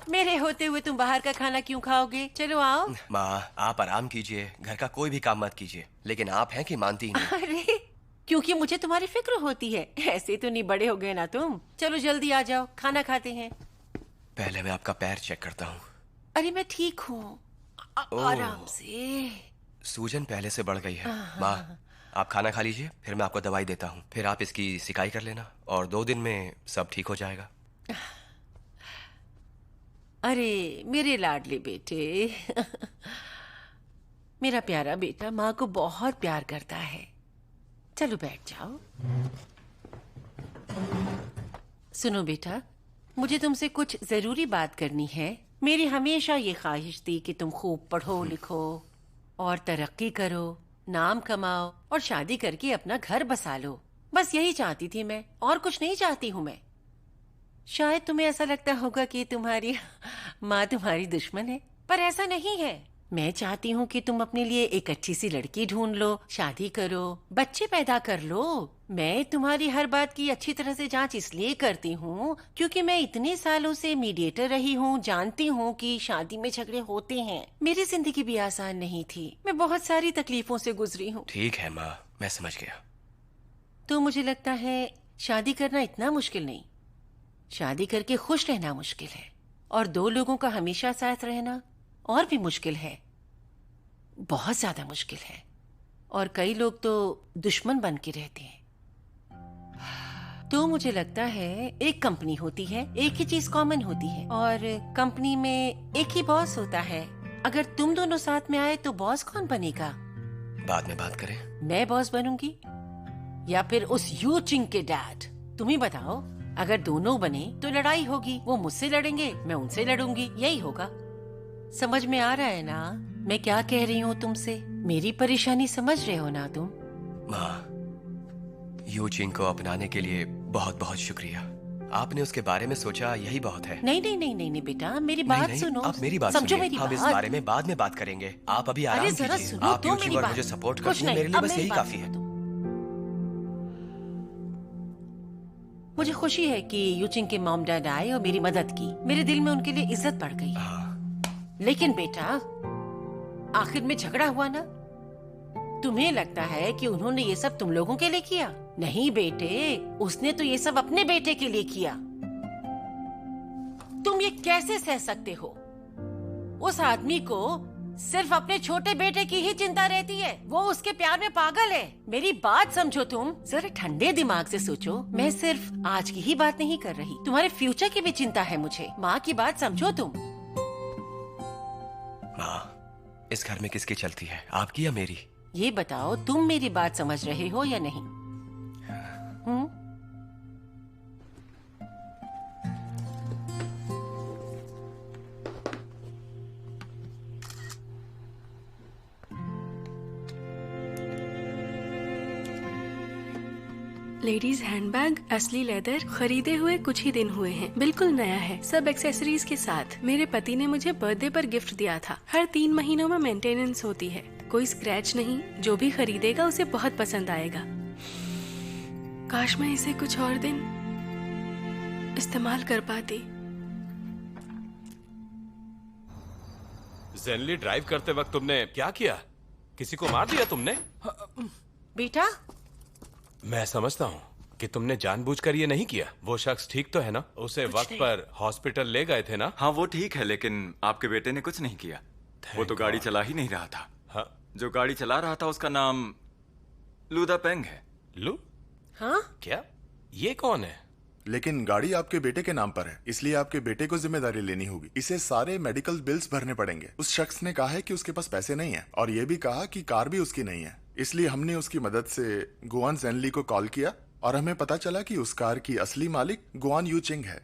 मेरे होते हुए तुम बाहर का खाना क्यों खाओगे? चलो आओ। माँ, आप आराम कीजिए, घर का कोई भी काम मत कीजिए। लेकिन आप हैं कि मानती ही नहीं। अरे क्योंकि मुझे तुम्हारी फिक्र होती है, ऐसे तो नहीं बड़े हो गए ना तुम। चलो जल्दी आ जाओ, खाना खाते हैं। पहले मैं आपका पैर चेक करता हूँ। अरे मैं ठीक हूँ, आराम से। सूजन पहले से बढ़ गई है। माँ, आप खाना खा लीजिए, फिर मैं आपको दवाई देता हूँ। फिर आप इसकी सिकाई कर लेना और 2 दिन में सब ठीक हो जाएगा। अरे मेरे लाडले बेटे मेरा प्यारा बेटा माँ को बहुत प्यार करता है। चलो बैठ जाओ। सुनो बेटा, मुझे तुमसे कुछ जरूरी बात करनी है। मेरी हमेशा ये ख्वाहिश थी कि तुम खूब पढ़ो लिखो और तरक्की करो, नाम कमाओ और शादी करके अपना घर बसा लो। बस यही चाहती थी मैं, और कुछ नहीं चाहती हूँ मैं। शायद तुम्हें ऐसा लगता होगा कि तुम्हारी माँ तुम्हारी दुश्मन है, पर ऐसा नहीं है। मैं चाहती हूँ कि तुम अपने लिए एक अच्छी सी लड़की ढूंढ लो, शादी करो, बच्चे पैदा कर लो। मैं तुम्हारी हर बात की अच्छी तरह से जांच इसलिए करती हूँ क्योंकि मैं इतने सालों से मीडिएटर रही हूँ, जानती हूँ कि शादी में झगड़े होते हैं। मेरी जिंदगी भी आसान नहीं थी, मैं बहुत सारी तकलीफों से गुजरी हूँ। ठीक है माँ, मैं समझ गया। तो मुझे लगता है शादी करना इतना मुश्किल नहीं, शादी करके खुश रहना मुश्किल है, और 2 लोगों का हमेशा साथ रहना और भी मुश्किल है, बहुत ज्यादा मुश्किल है। और कई लोग तो दुश्मन बन के रहते हैं। तो मुझे लगता है एक कंपनी होती है, एक ही चीज कॉमन होती है, और कंपनी में एक ही बॉस होता है। अगर तुम दोनों साथ में आए तो बॉस कौन बनेगा? बाद में बात करें। मैं बॉस बनूंगी या फिर उस यू चिंग के डैड? तुम ही बताओ। अगर दोनों बने तो लड़ाई होगी, वो मुझसे लड़ेंगे, मैं उनसे लड़ूंगी, यही होगा। समझ में आ रहा है ना मैं क्या कह रही हूँ तुमसे? मेरी परेशानी समझ रहे हो ना तुम? माँ, यू चिंग को अपनाने के लिए बहुत बहुत शुक्रिया। आपने उसके बारे में सोचा, यही बहुत है। नहीं नहीं नहीं नहीं, नहीं बेटा, मेरी बात सुनो। आप मेरी बात समझो सुनिए। मेरी हम इस बात। बारे में बाद में बात करेंगे। आप अभी आराम अरे जरा कीजिए। सुनो आप तो यू मेरी चिंग और बात। मुझे सपोर्ट कुछ करती हैं, नहीं, मेरे लिए अब बस मेरी यही बात काफी है। सुनो तुम। मुझे खुशी है कि यूचिंग के मॉम डैड आए और मेरी मदद की। मेरे दिल में उनके लिए इज्जत बढ़ गई। लेकिन बेटा, आखिर में झगड़ा हुआ ना। तुम्हें लगता है कि उन्होंने ये सब तुम लोगों के लिए किया? नहीं बेटे, उसने तो ये सब अपने बेटे के लिए किया। तुम ये कैसे सह सकते हो? उस आदमी को सिर्फ अपने छोटे बेटे की ही चिंता रहती है, वो उसके प्यार में पागल है। मेरी बात समझो तुम, जरा ठंडे दिमाग से सोचो। मैं सिर्फ आज की ही बात नहीं कर रही, तुम्हारे फ्यूचर की भी चिंता है मुझे। माँ की बात समझो तुम। माँ, इस घर में किसकी चलती है, आपकी या मेरी? ये बताओ, तुम मेरी बात समझ रहे हो या नहीं? लेडीज हैंडबैग, असली लेदर, खरीदे हुए कुछ ही दिन हुए हैं, बिल्कुल नया है, सब एक्सेसरीज के साथ। मेरे पति ने मुझे बर्थडे पर गिफ्ट दिया था। हर 3 महीनों में मेंटेनेंस होती है, कोई स्क्रैच नहीं। जो भी खरीदेगा उसे बहुत पसंद आएगा। काश मैं इसे कुछ और दिन इस्तेमाल कर पाती। जेनली, ड्राइव करते वक्त तुमने क्या किया? किसी को मार दिया तुमने? बेटा, मैं समझता हूँ कि तुमने जानबूझकर ये नहीं किया। वो शख्स ठीक तो है ना? उसे वक्त पर हॉस्पिटल ले गए थे ना? हाँ, वो ठीक है, लेकिन आपके बेटे ने कुछ नहीं किया। वो तो गाड़ी चला ही नहीं रहा था। हाँ? जो गाड़ी चला रहा था उसका नाम लूदा पेंग है। लू? हाँ? क्या? ये कौन है? लेकिन गाड़ी आपके बेटे के नाम पर है, इसलिए आपके बेटे को जिम्मेदारी लेनी होगी। इसे सारे मेडिकल बिल्स भरने पड़ेंगे। उस शख्स ने कहा है कि उसके पास पैसे नहीं है, और ये भी कहा कि कार भी उसकी नहीं है। इसलिए हमने उसकी मदद से गुआन जेनली को कॉल किया, और हमें पता चला कि उस कार की असली मालिक गुआन यू चिंग है।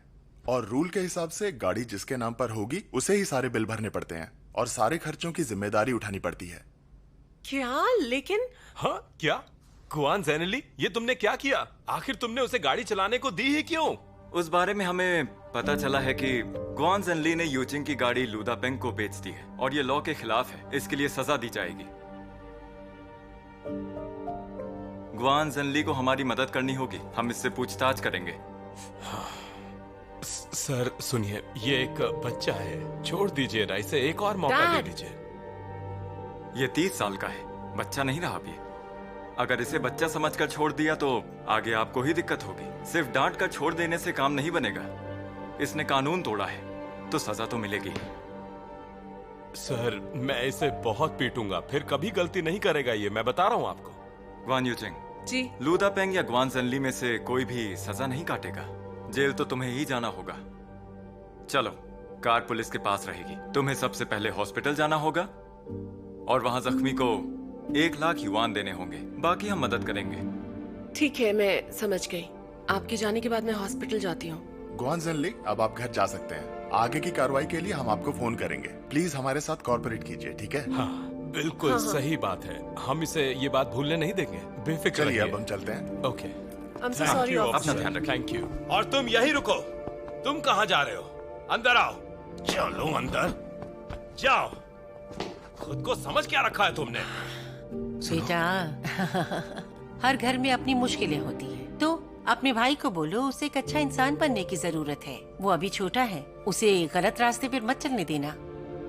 और रूल के हिसाब से गाड़ी जिसके नाम पर होगी उसे ही सारे बिल भरने पड़ते हैं, और सारे खर्चों की जिम्मेदारी उठानी पड़ती है। क्या? लेकिन हाँ क्या? गुआन जेनली, ये तुमने क्या किया? आखिर तुमने उसे गाड़ी चलाने को दी ही क्यों? उस बारे में हमें पता चला है कि गुआन जेनली ने यूचिंग की गाड़ी लूदा पेंग को बेच दी है, और ये लॉ के खिलाफ है। इसके लिए सजा दी जाएगी। गुआन जेनली को हमारी मदद करनी होगी। हम इससे पूछताछ करेंगे। सर सुनिए, ये एक बच्चा है, छोड़ दीजिए ना इसे, एक और मौका दे दीजिए। ये 30 साल का है, बच्चा नहीं रहा अभी। अगर इसे बच्चा समझकर छोड़ दिया तो आगे आपको ही दिक्कत होगी। सिर्फ डांट कर छोड़ देने से काम नहीं बनेगा। इसने कानून तोड़ा है तो सजा तो मिलेगी। सर मैं इसे बहुत पीटूंगा, फिर कभी गलती नहीं करेगा ये, मैं बता रहा हूँ आपको। ग्वान यूचिंग जी। लूदा पेंग या ग्वान जनली में से कोई भी सजा नहीं काटेगा। जेल तो तुम्हें ही जाना होगा। चलो, कार पुलिस के पास रहेगी। तुम्हें सबसे पहले हॉस्पिटल जाना होगा और वहां जख्मी को 1 लाख युआन देने होंगे। बाकी हम मदद करेंगे। ठीक है, मैं समझ गई। आपके जाने के बाद मैं हॉस्पिटल जाती हूँ। गुआन ज़नली, अब आप घर जा सकते हैं। आगे की कार्रवाई के लिए हम आपको फोन करेंगे। प्लीज हमारे साथ कॉर्पोरेट कीजिए, ठीक है? हाँ, बिल्कुल हाँ। सही बात है। हम इसे ये बात भूलने नहीं देंगे। बेफिक्र चलिए, रहिए। अब हम चलते हैं। ओके, I'm so sorry, अपना ध्यान रखिए। Thank you. और तुम यही रुको। तुम कहाँ जा रहे हो? अंदर आओ। चलो अंदर जाओ। खुद को समझ क्या रखा है तुमने? बेटा हर घर में अपनी मुश्किलें होती हैं, तो अपने भाई को बोलो उसे एक अच्छा इंसान बनने की जरूरत है। वो अभी छोटा है, उसे गलत रास्ते पर मत चलने देना,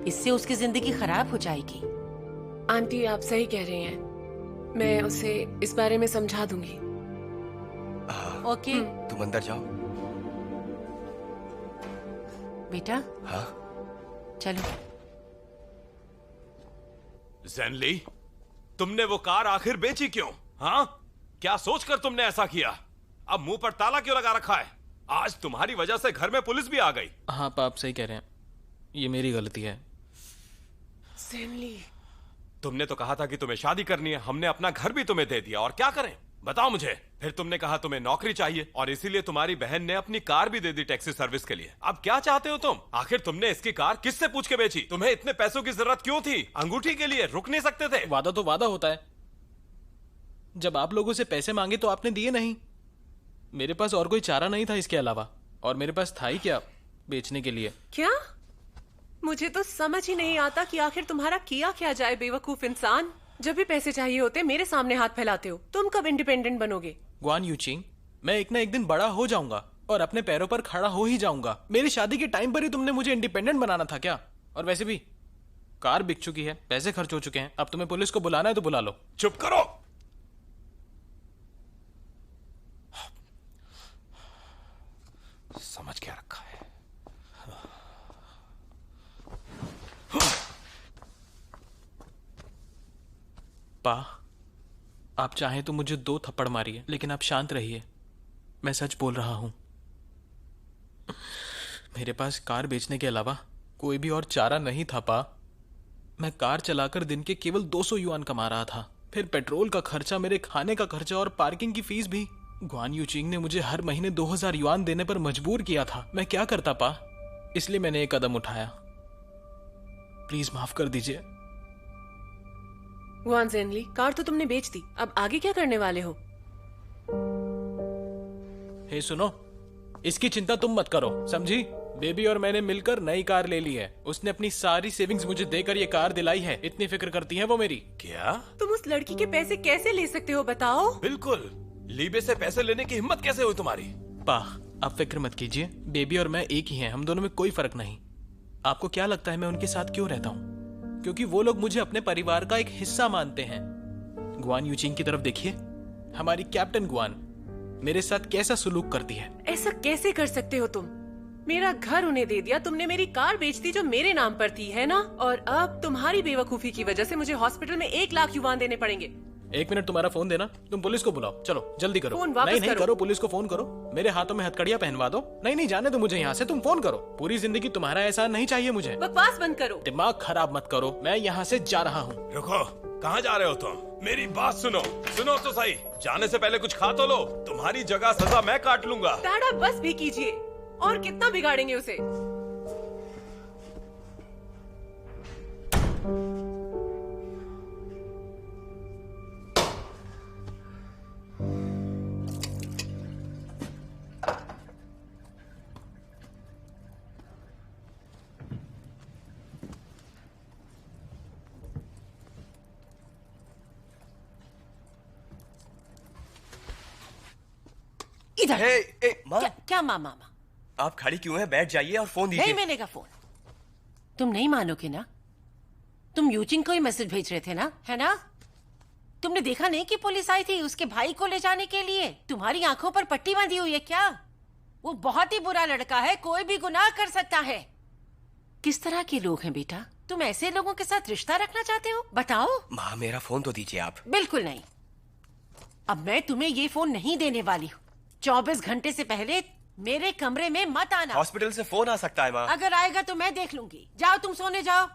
इससे उसकी जिंदगी खराब हो जाएगी। आंटी, आप सही कह रही हैं। मैं उसे इस बारे में समझा दूंगी। ओके तुम अंदर जाओ। बेटा। हाँ चलो। ज़ेनली, तुमने वो कार आखिर बेची क्यों? हाँ, क्या सोचकर तुमने ऐसा किया? अब मुंह पर ताला क्यों लगा रखा है? आज तुम्हारी वजह से घर में पुलिस भी आ गई। हाँ आप सही कह रहे हैं, ये मेरी गलती है। ज़ेनली, तुमने तो कहा था कि तुम्हें शादी करनी है, हमने अपना घर भी तुम्हें दे दिया, और क्या करें बताओ मुझे। फिर तुमने कहा तुम्हें नौकरी चाहिए और इसीलिए तुम्हारी बहन ने अपनी कार भी दे दी टैक्सी सर्विस के लिए। अब क्या चाहते हो तुम? आखिर तुमने इसकी कार किससे पूछ के बेची? तुम्हें इतने पैसों की जरूरत क्यों थी? अंगूठी के लिए रुक नहीं सकते थे? वादा तो वादा होता है। जब आप लोगों से पैसे मांगे तो आपने दिए नहीं। मेरे पास और कोई चारा नहीं था इसके अलावा, और मेरे पास था ही क्या बेचने के लिए। क्या? मुझे तो समझ ही नहीं आता कि आखिर तुम्हारा किया क्या जाए, बेवकूफ इंसान। जब भी पैसे चाहिए होते मेरे सामने हाथ फैलाते हो। तुम कब इंडिपेंडेंट बनोगे? ग्वान यूचिंग, मैं एक ना एक दिन बड़ा हो जाऊंगा और अपने पैरों पर खड़ा हो ही जाऊंगा। मेरी शादी के टाइम पर ही तुमने मुझे इंडिपेंडेंट बनाना था क्या? और वैसे भी कार बिक चुकी है, पैसे खर्च हो चुके हैं। अब तुम्हें पुलिस को बुलाना है तो बुला लो। चुप करो। समझ क्या रखा है? पा, आप चाहें तो मुझे 2 थप्पड़ मारिए, लेकिन आप शांत रहिए। मैं सच बोल रहा हूं। मेरे पास कार बेचने के अलावा कोई भी और चारा नहीं था पा। मैं कार चलाकर दिन के केवल 200 युआन कमा रहा था, फिर पेट्रोल का खर्चा, मेरे खाने का खर्चा और पार्किंग की फीस भी। ग्वान यूचिंग ने मुझे हर महीने 2000 युआन देने पर मजबूर किया था। मैं क्या करता पा? इसलिए मैंने एक कदम उठाया। प्लीज माफ कर दीजिए। गुआन ज़ेनली, कार तो तुमने बेच दी, अब आगे क्या करने वाले हो? हे सुनो, इसकी चिंता तुम मत करो, समझी? बेबी और मैंने मिलकर नई कार ले ली है। उसने अपनी सारी सेविंग्स मुझे देकर ये कार दिलाई है। इतनी फिक्र करती है वो मेरी। क्या? तुम उस लड़की के पैसे कैसे ले सकते हो, बताओ? बिल्कुल, लीबे से पैसे लेने की हिम्मत कैसे हुई तुम्हारी? पा, आप फिक्र मत कीजिए। बेबी और मैं एक ही हैं, हम दोनों में कोई फर्क नहीं। आपको क्या लगता है मैं उनके साथ क्यों रहता हूँ? क्योंकि वो लोग मुझे अपने परिवार का एक हिस्सा मानते हैं। गुआन यूचिंग की तरफ देखिए, हमारी कैप्टन गुआन मेरे साथ कैसा सुलूक करती है। ऐसा कैसे कर सकते हो तुम? मेरा घर उन्हें दे दिया, तुमने मेरी कार बेच दी जो मेरे नाम पर थी, है ना? और अब तुम्हारी बेवकूफी की वजह से मुझे हॉस्पिटल में 1 लाख युआन देने पड़ेंगे। 1 मिनट तुम्हारा फोन देना, तुम पुलिस को बुलाओ। चलो जल्दी करो। फोन वापस नहीं करो। करो, पुलिस को फोन करो। मेरे हाथों में हथकड़ियां पहनवा दो। नहीं जाने दो मुझे यहाँ से, तुम फोन करो। पूरी जिंदगी तुम्हारा एहसान नहीं चाहिए मुझे। बकवास बंद करो। दिमाग खराब मत करो, मैं यहाँ से जा रहा हूँ। रुको, कहाँ जा रहे हो तुम? मेरी बात सुनो, सुनो तो सही। जाने से पहले कुछ खा तो लो, तुम्हारी जगह सजा मैं काट लूंगा। दादा बस भी कीजिए, और कितना बिगाड़ेंगे उसे? इधर। माँ, क्या मामा? आप खड़ी क्यों हैं? बैठ जाइए और फोन दीजिए। नहीं मिलेगा फोन। तुम नहीं मानोगे ना? तुम यूचिंग को ही मैसेज भेज रहे थे ना, है ना? तुमने देखा नहीं कि पुलिस आई थी उसके भाई को ले जाने के लिए? तुम्हारी आंखों पर पट्टी बांधी हुई है क्या? वो बहुत ही बुरा लड़का है, कोई भी गुनाह कर सकता है। किस तरह के लोग हैं बेटा? तुम ऐसे लोगों के साथ रिश्ता रखना चाहते हो? बताओ। माँ मेरा फोन तो दीजिए आप। बिल्कुल नहीं। अब मैं तुम्हें ये फोन नहीं देने वाली हूँ। 24 घंटे से पहले मेरे कमरे में मत आना। हॉस्पिटल से फोन आ सकता है माँ। अगर आएगा तो मैं देख लूंगी। जाओ तुम सोने जाओ।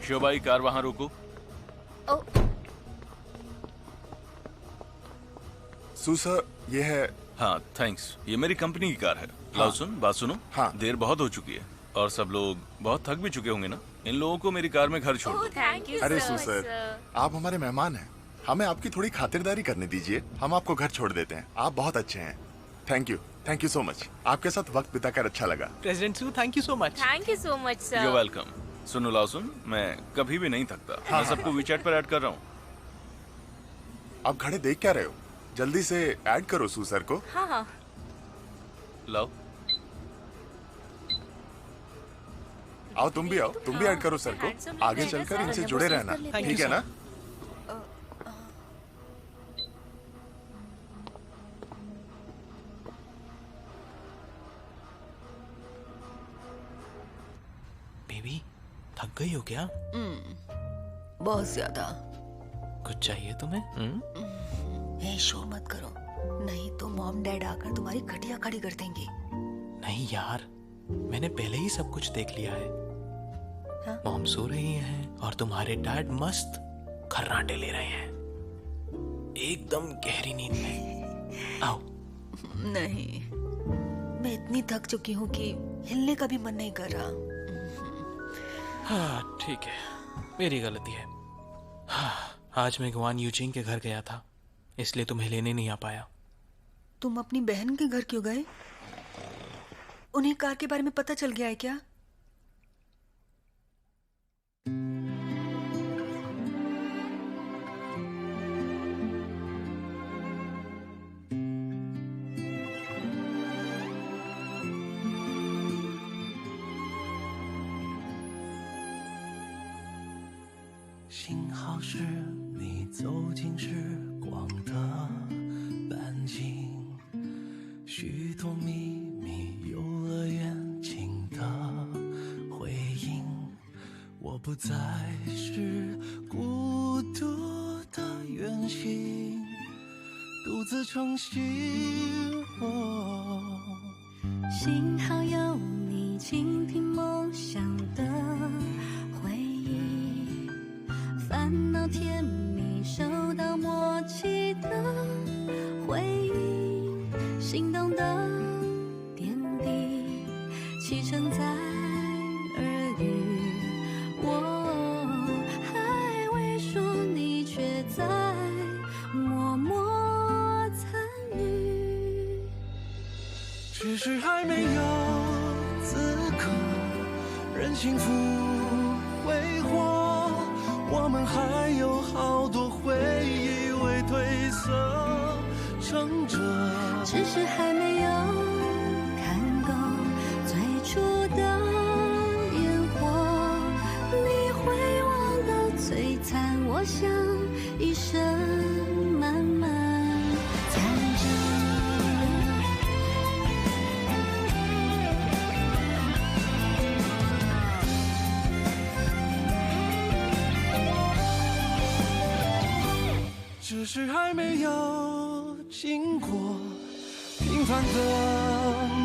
शोभाई कार वहां रोको। सर ये है। हाँ थैंक्स, ये मेरी कंपनी की कार है। लाओ सुन, बात सुनो। हाँ। देर बहुत हो चुकी है और सब लोग बहुत थक भी चुके होंगे ना। इन लोगों को मेरी कार में घर छोड़ दो। थैंक यू अरे सर, आप हमारे मेहमान हैं, हमें आपकी थोड़ी खातिरदारी करने दीजिए। हम आपको घर छोड़ देते हैं। आप बहुत अच्छे हैं। Thank you so much. आपके साथ वक्त बिताकर अच्छा लगा। प्रेसिडेंट सू, thank you so much. Thank you so much sir. You welcome. सुनो लाओ सुन, मैं कभी भी नहीं थकता। मैं सबको वीचैट पर ऐड कर रहा हूँ। आप खड़े देख क्या रहे हो? जल्दी से ऐड करो सू सर को। हाँ हाँ। लाओ आओ, तुम भी आओ, तुम भी ऐड करो सर को। आगे चलकर इनसे जुड़े रहना, ठीक है ना? बेबी थक गई हो क्या? बहुत ज्यादा। कुछ चाहिए तुम्हें? ए, शोर मत करो, नहीं तो मॉम डैड आकर तुम्हारी खटिया खड़ी कर देंगे। नहीं यार, मैंने पहले ही सब कुछ देख लिया है। हाँ? मॉम सो रही हैं और तुम्हारे डैड मस्त खर्राटे ले रहे हैं, एकदम गहरी नींद में। आओ। नहीं, मैं इतनी थक चुकी हूँ कि हिलने का भी मन नहीं कर रहा। हाँ ठीक है, मेरी गलती है। हाँ, आज मैं गुआन यूचिंग के घर गया था, इसलिए तुम्हें लेने नहीं आ पाया। तुम अपनी बहन के घर क्यों गए? उन्हें कार के बारे में पता चल गया है क्या?幸好是你走进时光的半径，许多秘密游乐园情的回应。我不再是孤独的远行，独自冲行。幸好有你倾听梦想的回忆，烦恼甜蜜收到默契的回应，心动的点滴启程在耳语，我还未说，你却在默默参与，只是还没有资格任幸福挥霍，我们还有好多回忆未褪色撑着，只是还没有看够最初的烟火，你会忘到璀璨，我想一生慢慢站着。只是还没有经过平凡的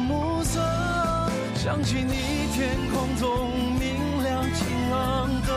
暮色，想起你天空中明亮晴朗的